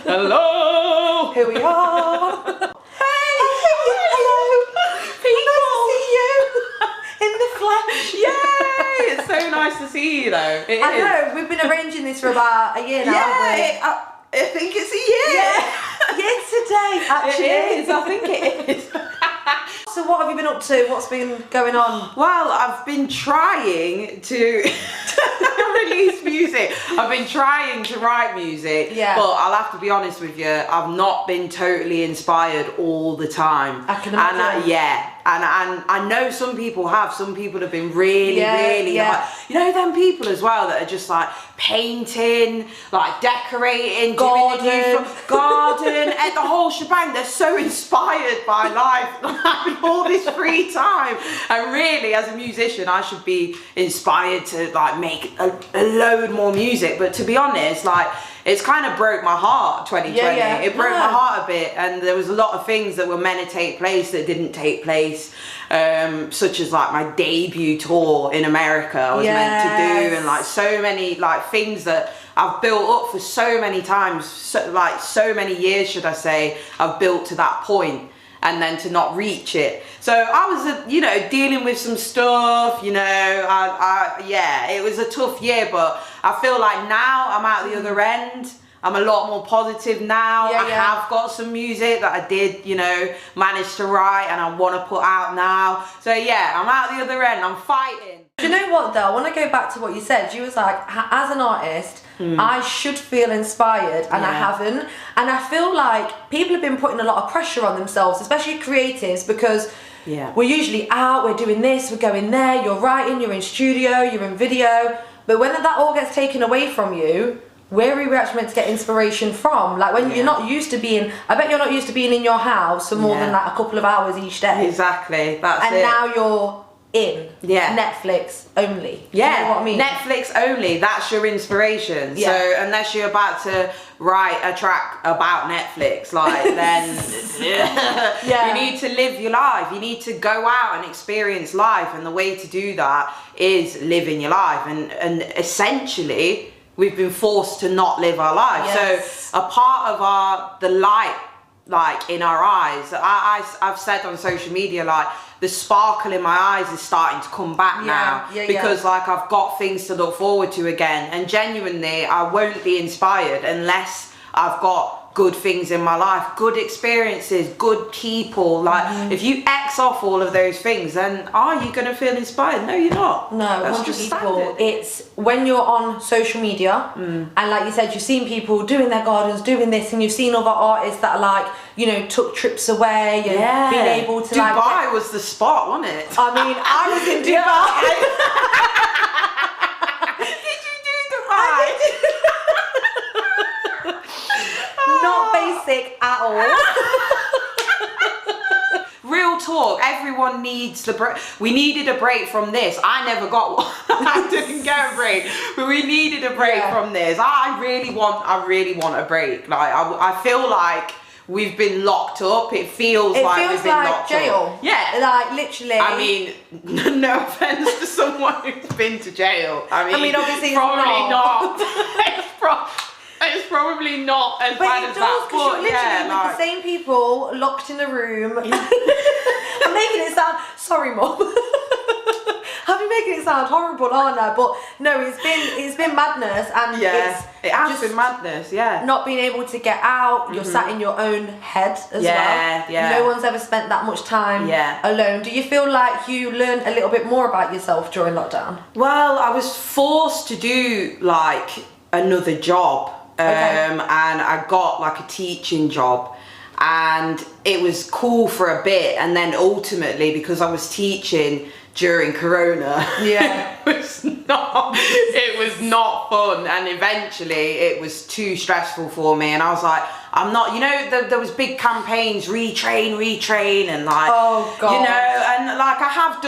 Hello! Here we are. Hey! Hello. Nice to see you in the flesh. Yay! It's so nice to see you though. It I is. know, we've been arranging this for about a year now, haven't we? I think it's a year. Yeah, today, actually. It is, I think it is. So what have you been up to? What's been going on? Well, I've been trying to release music. I've been trying to write music, Yeah. but I'll have to be honest with you, I've not been totally inspired all the time. I can imagine. And I know some people have. Some people have been really, like, you know, them people as well that are just like painting, like decorating, doing the new garden, and the whole shebang. They're so inspired by life, having all this free time. And really, as a musician, I should be inspired to like make a load more music. But to be honest, like, it's kind of broke my heart, 2020. Yeah. It broke my heart a bit, and there was a lot of things that were meant to take place that didn't take place, such as like my debut tour in America I was meant to do, and like so many like things that I've built up for so many times, so many years, should I say, I've built to that point, and then to not reach it. So I was, you know, dealing with some stuff, you know, yeah, it was a tough year, but I feel like now I'm out the other end. I'm a lot more positive now. I have got some music that I did, you know, manage to write and I want to put out now. So yeah, I'm out the other end, I'm fighting. Do you know what though? I want to go back to what you said. You was like, as an artist, I should feel inspired, and I haven't. And I feel like people have been putting a lot of pressure on themselves, especially creatives, because we're usually out, we're doing this, we're going there, you're writing, you're in studio, you're in video. But when that all gets taken away from you, where are we actually meant to get inspiration from? Like when you're not used to being, I bet you're not used to being in your house for more than like a couple of hours each day. Exactly, that's and it. And now you're in Netflix only. Yeah, you know what I mean? Netflix only, that's your inspiration. Yeah. So unless you're about to write a track about Netflix, like, then you need to live your life. You need to go out and experience life, and the way to do that is living your life. And essentially, we've been forced to not live our life. So a part of the light, like in our eyes, I've said on social media, like, the sparkle in my eyes is starting to come back now, because like I've got things to look forward to again, and genuinely I won't be inspired unless I've got good things in my life, good experiences, good people. Like if you X off all of those things, then are you going to feel inspired? No, you're not. No, that's just standard. It's when you're on social media and like you said, you've seen people doing their gardens, doing this, and you've seen other artists that are like, you know, took trips away and being able to Dubai was the spot, wasn't it? I mean, I was in Dubai. Did you do Dubai? Not basic at all. Real talk, everyone needs the break. We needed a break from this. I never got one. I didn't get a break, but we needed a break from this. I really want a break. Like I feel like we've been locked up. It feels like we've been locked jail. up. Yeah, like literally. I mean, no offense to someone who's been to jail. I mean obviously probably not. It's probably not as bad as that, but you're literally with the same people locked in a room. I'm making it sound, sorry mum. I've been making it sound horrible, aren't I? But no, it's been madness, and it has been madness. Not being able to get out, you're sat in your own head as well. No one's ever spent that much time alone. Do you feel like you learned a little bit more about yourself during lockdown? Well, I was forced to do like another job. And I got like a teaching job, and it was cool for a bit, and then ultimately, because I was teaching during Corona, it was not fun, and eventually it was too stressful for me, and I was like, I'm not, you know, there was big campaigns, retrain, and like, you know, and like I've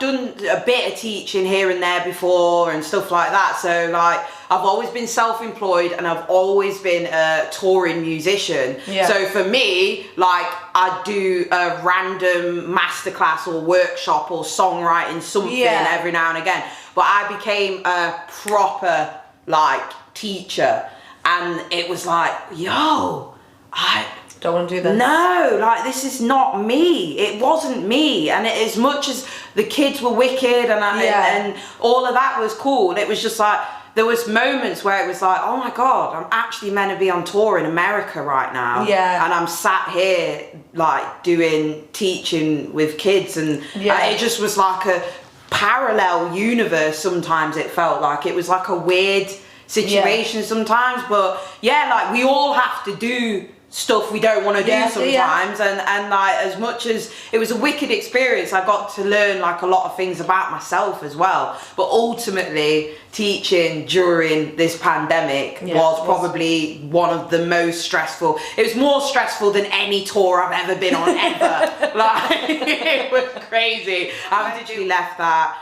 done a bit of teaching here and there before and stuff like that. So like, I've always been self-employed, and I've always been a touring musician. So for me, like, I'd do a random masterclass or workshop or songwriting something every now and again. But I became a proper like teacher. and it was like, yo, I don't want to do this. No, like, this is not me. It wasn't me. And as much as the kids were wicked and all of that was cool, it was just like, there was moments where it was like, oh my God, I'm actually meant to be on tour in America right now. Yeah. And I'm sat here, like, teaching with kids. And it just was like a parallel universe sometimes, it felt like. It was like a weird situation sometimes. But yeah, like, we all have to do stuff we don't want to do sometimes, and like, as much as it was a wicked experience, I got to learn like a lot of things about myself as well. But ultimately, teaching during this pandemic was probably one of the most stressful. It was more stressful than any tour I've ever been on ever. Like, it was crazy. I've literally left that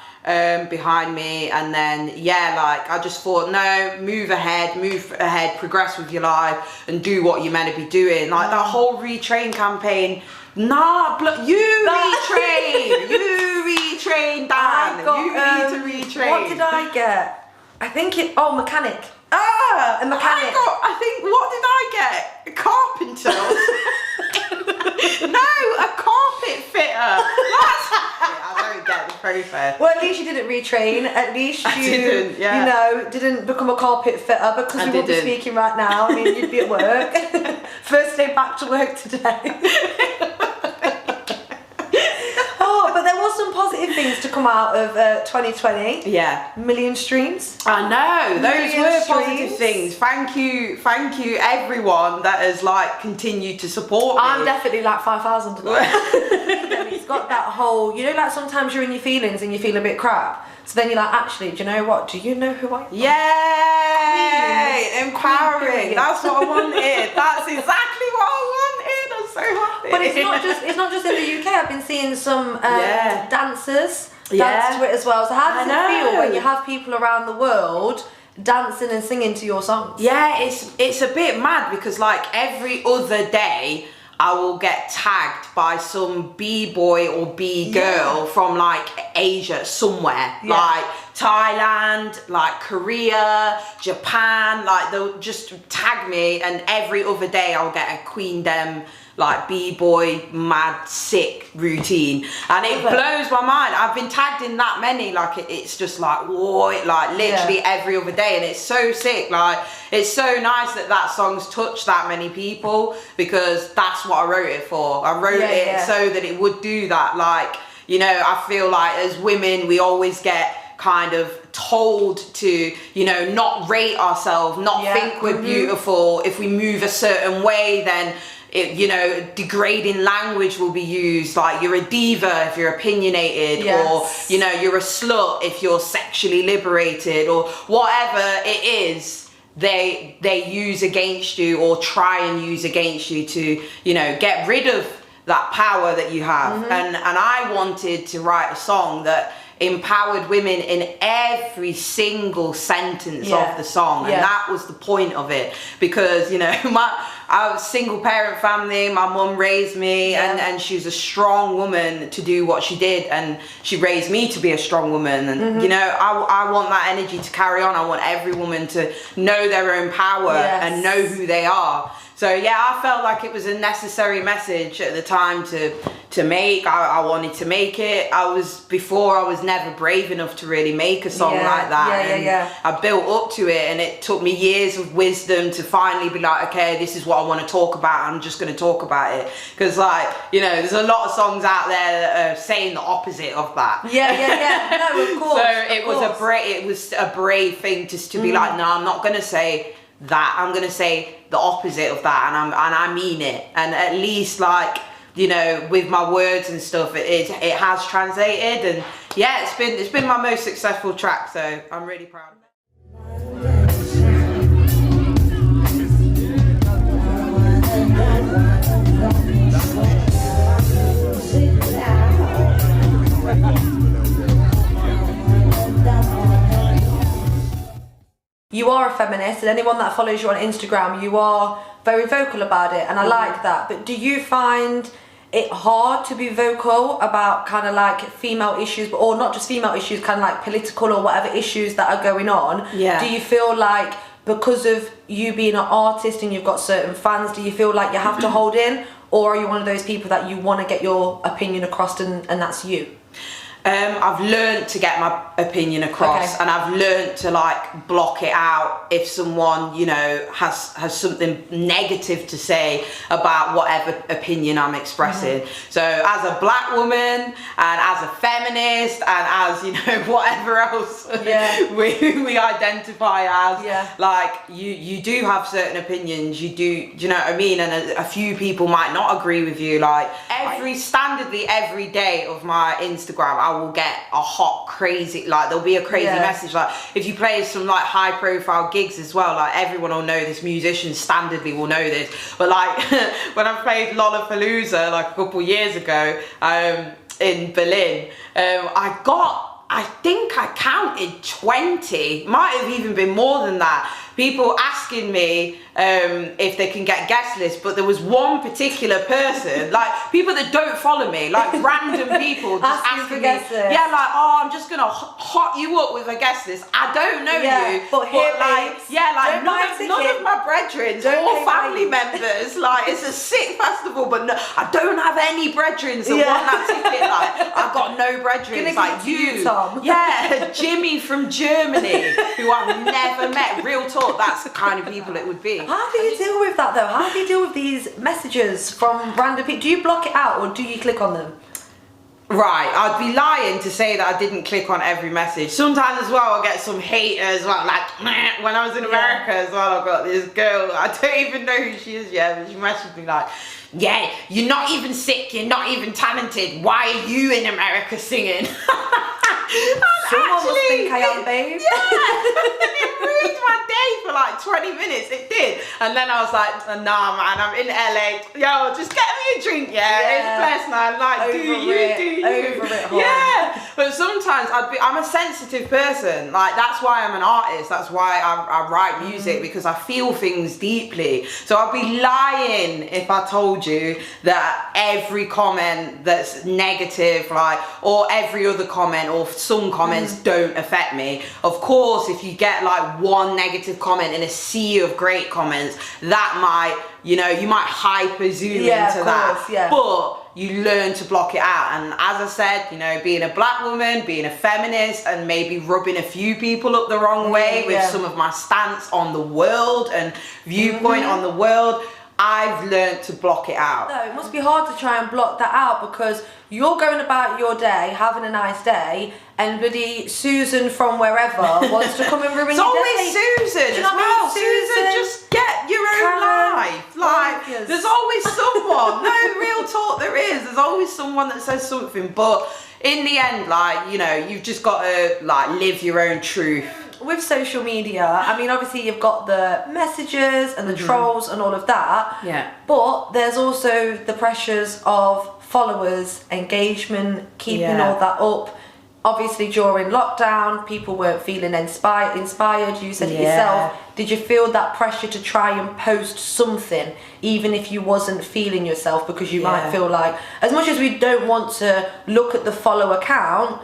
behind me, and then like, I just thought, no, move ahead, progress with your life and do what you're meant to be doing. Like, that whole retrain campaign, you retrain, Dan. You need to retrain. What did I get? I think mechanic. A mechanic. I think, what did I get? A carpenter. No, a carpet fitter. I don't get the process. Well, at least you didn't retrain. At least you didn't become a carpet fitter, because you wouldn't be speaking right now. I mean, you'd be at work. First day back to work today. But there was some positive things to come out of 2020. Yeah. Million streams. I know, those were positive things. Thank you everyone that has like continued to support me. I'm definitely like 5,000 today. It's got that whole, you know, like sometimes you're in your feelings and you feel a bit crap. So then you're like, actually, do you know what? Do you know who I am? Yay! Empowering. That's what I wanted. That's exactly what I wanted. I'm so happy. But it's not just in the UK. I've been seeing some dancers dance to it as well. So how does it feel when you have people around the world dancing and singing to your songs? Yeah, it's a bit mad, because like every other day I will get tagged by some B-boy or B-girl from like Asia somewhere, like Thailand, like Korea, Japan, like they'll just tag me, and every other day I'll get a Queendom like B-boy mad sick routine, and it blows my mind. I've been tagged in that many, like it's just like, whoa, like literally every other day, and it's so sick. Like, it's so nice that song's touched that many people, because that's what I wrote it for. I wrote it so that it would do that. Like, you know, I feel like as women we always get kind of told to, you know, not rate ourselves, not think we're beautiful. If we move a certain way, then you know, degrading language will be used, like you're a diva if you're opinionated, or, you know, you're a slut if you're sexually liberated, or whatever it is they use against you, or try and use against you to, you know, get rid of that power that you have. And I wanted to write a song that empowered women in every single sentence of the song, and that was the point of it, because, you know, I was a single parent family, my mum raised me, and she was a strong woman to do what she did, and she raised me to be a strong woman, and you know, I want that energy to carry on. I want every woman to know their own power and know who they are. So yeah, I felt like it was a necessary message at the time to make. I wanted to make it. I was never brave enough to really make a song like that. I built up to it, and it took me years of wisdom to finally be like, okay, this is what I want to talk about. I'm just going to talk about it, because, like, you know, there's a lot of songs out there that are saying the opposite of that. No, of course. So it was a brave thing to be like, no, I'm not going to say that. I'm going to say the opposite of that, and I mean it. And at least, like, you know, with my words and stuff, it has translated, and yeah, it's been my most successful track, so I'm really proud of it. You are a feminist, and anyone that follows you on Instagram, you are very vocal about it, and I like that. But do you find it hard to be vocal about kind of like female issues, or not just female issues, kind of like political or whatever issues that are going on? Do you feel like because of you being an artist and you've got certain fans, do you feel like you have to hold in, or are you one of those people that you want to get your opinion across and that's you? I've learned to get my opinion across, and I've learned to like block it out if someone, you know, has something negative to say about whatever opinion I'm expressing. So as a black woman and as a feminist and as, you know, whatever else we identify as, like you do have certain opinions, do you know what I mean? And a few people might not agree with you. Like standardly every day of my Instagram I will get a hot crazy, like there'll be a crazy message. Like if you play some like high profile gigs as well, like everyone will know this, musicians standardly will know this, but like when I played Lollapalooza like a couple years ago in Berlin, I think I counted 20, might have even been more than that, people asking me if they can get guest lists. But there was one particular person, like people that don't follow me, like random people just asking me, like, oh, I'm just gonna hot you up with a guest list. I don't know you, but like, none of my brethren or family members, like it's a sick festival, but no, I don't have any brethren that want that ticket. Like I've got no brethren, like you, Tom. Yeah, Jimmy from Germany, who I've never met. Real talk, that's the kind of people it would be. How do you deal with that though? How do you deal with these messages from random people? Do you block it out or do you click on them? Right, I'd be lying to say that I didn't click on every message. Sometimes as well I'll get some hate as well, like when I was in America as well, I got this girl, I don't even know who she is yet, but she messaged me like, yeah, you're not even sick, you're not even talented, why are you in America singing? Someone must think I am, babe. Yeah, it ruined my day for like 20 minutes, it did. And then I was like, nah man, I'm in LA, yo, just get me a drink, it's blessed man, like, do you. Over it, hon. Yeah, but sometimes I'm a sensitive person, like that's why I'm an artist, that's why I write music, because I feel things deeply. So I'd be lying if I told you that every comment that's negative, like, or every other comment or some comments don't affect me. Of course, if you get like one negative comment in a sea of great comments, that might, you know, you might hyper zoom into that, but you learn to block it out. And as I said, you know, being a black woman, being a feminist, and maybe rubbing a few people up the wrong way with some of my stance on the world and viewpoint on the world, I've learned to block it out. No, it must be hard to try and block that out, because you're going about your day, having a nice day, and bloody Susan from wherever wants to come and ruin your day. It's always Susan as well. Susan, just get your own life. Like, there's always someone. No, real talk, there is. There's always someone that says something. But in the end, like, you know, you've just got to like live your own truth. With social media, I mean, obviously you've got the messages and the trolls and all of that. But there's also the pressures of followers, engagement, keeping all that up. Obviously during lockdown, people weren't feeling inspired. You said it yourself. Did you feel that pressure to try and post something, even if you wasn't feeling yourself? Because you might feel like, as much as we don't want to look at the follow count,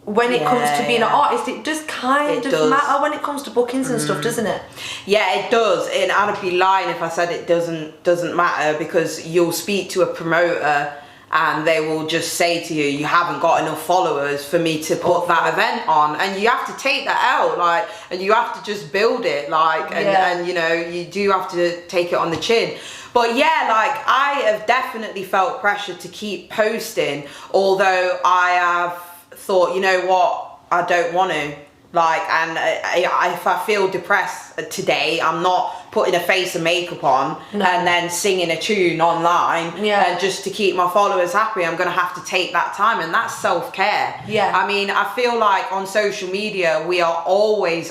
when it comes to being an artist, it does kind of matter when it comes to bookings and stuff, doesn't it? Yeah, it does. And I'd be lying if I said it doesn't matter, because you'll speak to a promoter and they will just say to you, you haven't got enough followers for me to put that event on, and you have to take that out, like, and you have to just build it, like, and you know, you do have to take it on the chin. But yeah, like, I have definitely felt pressure to keep posting, although I have thought, you know what, I don't want to, like, and if I feel depressed today, I'm not putting a face of makeup on and then singing a tune online and just to keep my followers happy. I'm gonna have to take that time, and that's self-care. I mean, I feel like on social media we are always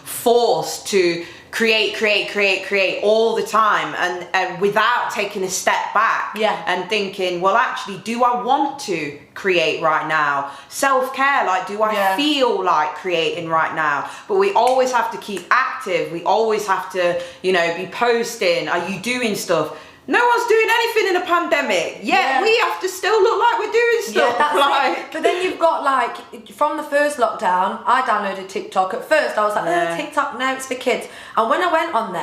forced to create all the time, and without taking a step back and thinking, well, actually, do I want to create right now? Self-care, like, do I feel like creating right now? But we always have to keep active. We always have to, you know, be posting. Are you doing stuff? no one's doing anything in a pandemic. Yet we have to still look like we're doing stuff. Yeah, that's it. But then you've got like, from the first lockdown, I downloaded TikTok. At first I was like, oh, TikTok, no, it's for kids. And when I went on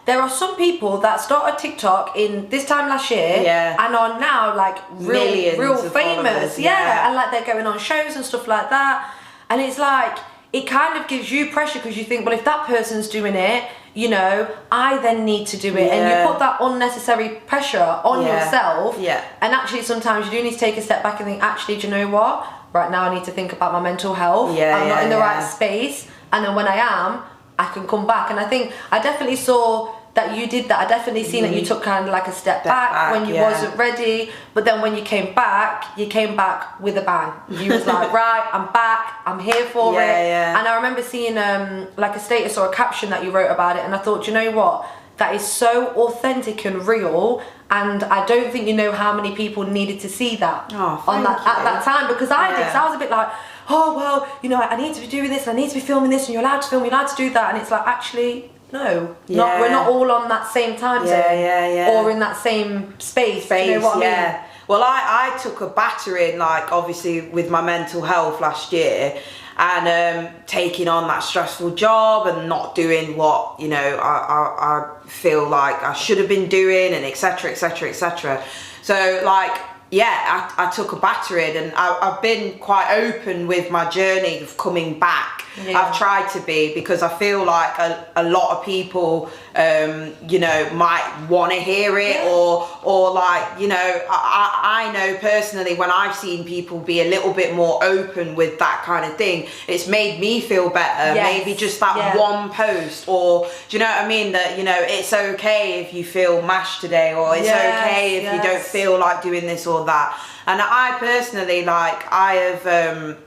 there are some people that started TikTok in this time last year and are now like real famous. Yeah. And like they're going on shows and stuff like that. And it's like, it kind of gives you pressure because you think, well, if that person's doing it, you know, I then need to do it. And you put that unnecessary pressure on yourself. And actually sometimes you do need to take a step back and think, actually, do you know what? Right now I need to think about my mental health. I'm not in the right space. And then when I am, I can come back. And I think I definitely saw that you did that. I definitely seen that you took kind of like a step back when you wasn't ready. But then when you came back with a bang. You was like, right, I'm back, I'm here for it. And I remember seeing like a status or a caption that you wrote about it, and I thought, you know what? That is so authentic and real, and I don't think you know how many people needed to see that at that time, because I did. So I was a bit like, oh well, you know, I need to be doing this, and I need to be filming this, and you're allowed to film, you're allowed to do that, and it's like, actually, no, we're not all on that same time zone or in that same space. You know what I mean? Well, I took a battering, like obviously with my mental health last year, and taking on that stressful job and not doing what, you know, I feel like I should have been doing, and etc, etc, etc. So like, I took a battering, and I've been quite open with my journey of coming back. I've tried to be, because I feel like a lot of people, you know, might want to hear it, or like, you know, I know personally when I've seen people be a little bit more open with that kind of thing, it's made me feel better. Maybe just that one post, or do you know what I mean? That, you know, it's okay if you feel mashed today, or it's okay if you don't feel like doing this or that. And I personally, like, I have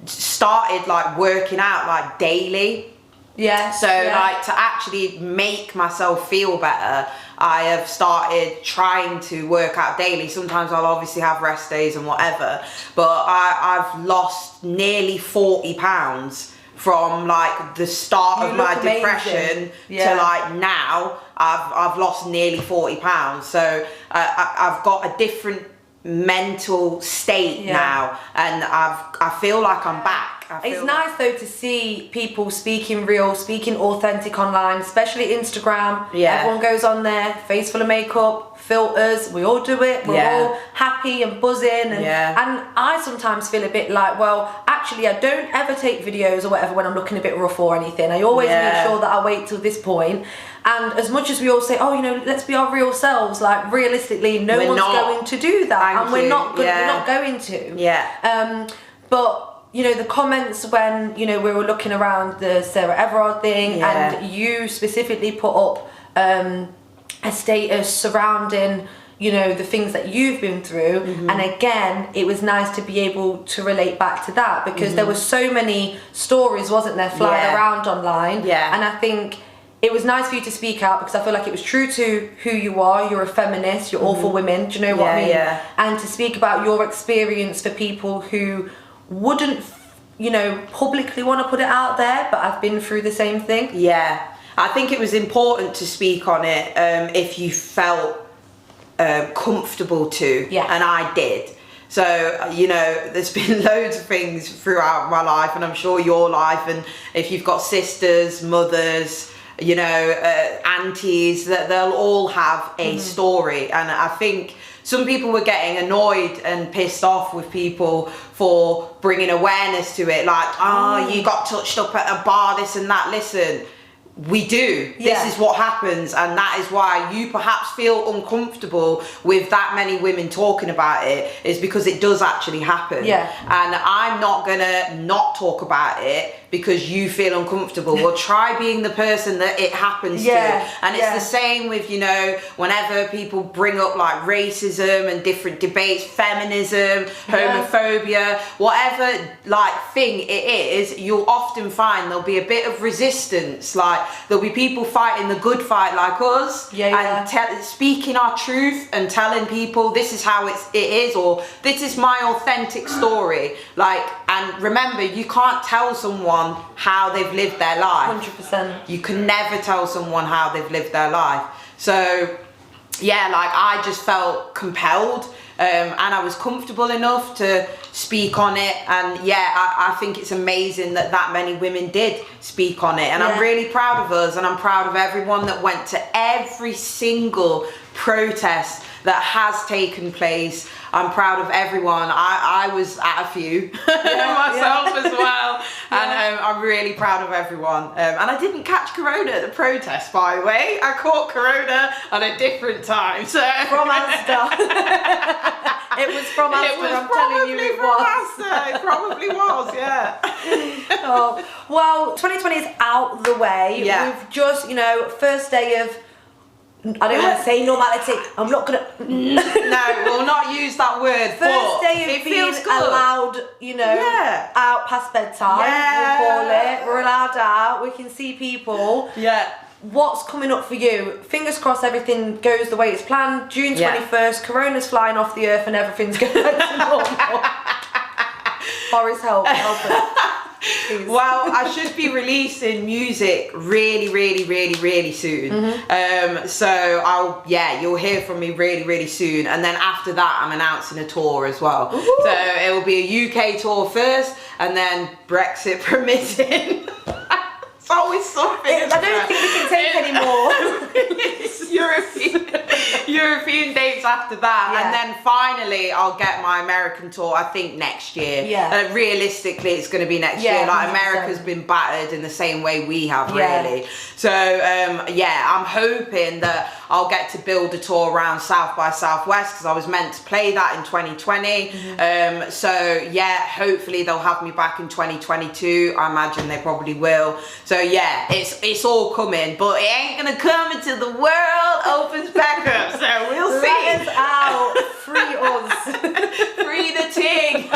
started like working out like daily. So like, to actually make myself feel better, I have started trying to work out daily. Sometimes I'll obviously have rest days and whatever, but I've lost nearly 40 pounds from like the start of my depression to like now. I've lost nearly 40 pounds. So I've got a different mental state now, and I feel like I'm back. It's nice though to see people speaking real, speaking authentic online, especially Instagram. Everyone goes on there, face full of makeup, filters, we all do it, we're all happy and buzzing, and I sometimes feel a bit like, well, actually I don't ever take videos or whatever when I'm looking a bit rough or anything. I always make sure that I wait till this point. And as much as we all say, oh, you know, let's be our real selves, like realistically, no one's going to do that, and we're not going to. But you know, the comments when, you know, we were looking around the Sarah Everard thing, and you specifically put up a status surrounding, you know, the things that you've been through, and again, it was nice to be able to relate back to that, because there were so many stories, wasn't there, flying around online, and I think it was nice for you to speak out, because I feel like it was true to who you are. You're a feminist, you're all for women, do you know what I mean? And to speak about your experience for people who wouldn't, you know, publicly want to put it out there, but I've been through the same thing. I think it was important to speak on it if you felt comfortable to, and I did. So, you know, there's been loads of things throughout my life, and I'm sure your life, and if you've got sisters, mothers, you know, aunties, that they'll all have a story. And I think some people were getting annoyed and pissed off with people for bringing awareness to it, like, you got touched up at a bar, this and that. Listen, we do. This is what happens, and that is why you perhaps feel uncomfortable with that many women talking about it, is because it does actually happen. And I'm not gonna not talk about it because you feel uncomfortable. Well, try being the person that it happens to. And it's the same with, you know, whenever people bring up like racism and different debates, feminism, homophobia, whatever like thing it is, you'll often find there'll be a bit of resistance. Like, there'll be people fighting the good fight like us, and speaking our truth and telling people this is how it is, or this is my authentic story. Like, and remember, you can't tell someone how they've lived their life. 100%. You can never tell someone how they've lived their life. So yeah, like I just felt compelled, and I was comfortable enough to speak on it. And yeah, I think it's amazing that many women did speak on it, and I'm really proud of us, and I'm proud of everyone that went to every single protest that has taken place. I'm proud of everyone. I was at a few myself as well, and I'm really proud of everyone. And I didn't catch corona at the protest, by the way. I caught corona at a different time. So from Asda. It was from Asda. I'm telling you, it was. Asda. It probably was. Yeah. Oh, well, 2020 is out the way. Yeah. We've just, first day of, I don't want to say normality. I'm not gonna. No, we'll not use that word. First day of being allowed, out past bedtime. Yeah. We'll call it. We're allowed out. We can see people. Yeah. What's coming up for you? Fingers crossed everything goes the way it's planned. June 21st, Corona's flying off the earth and everything's going back to normal. Boris, help us. Please. Well, I should be releasing music really soon. So you'll hear from me really soon, and then after that I'm announcing a tour as well. Ooh. So it will be a UK tour first, and then Brexit permitting. It's always something. I don't think we can take anymore. It's European dates after that, and then finally I'll get my American tour. I think next year. Yeah. Realistically, it's going to be next year. Like 100%. America's been battered in the same way we have, really. So I'm hoping that I'll get to build a tour around South by Southwest, because I was meant to play that in 2020. Hopefully they'll have me back in 2022. I imagine they probably will. So yeah, it's all coming, but it ain't gonna come until the world opens back up. So we'll see. Let us out. Free us. Free the ting.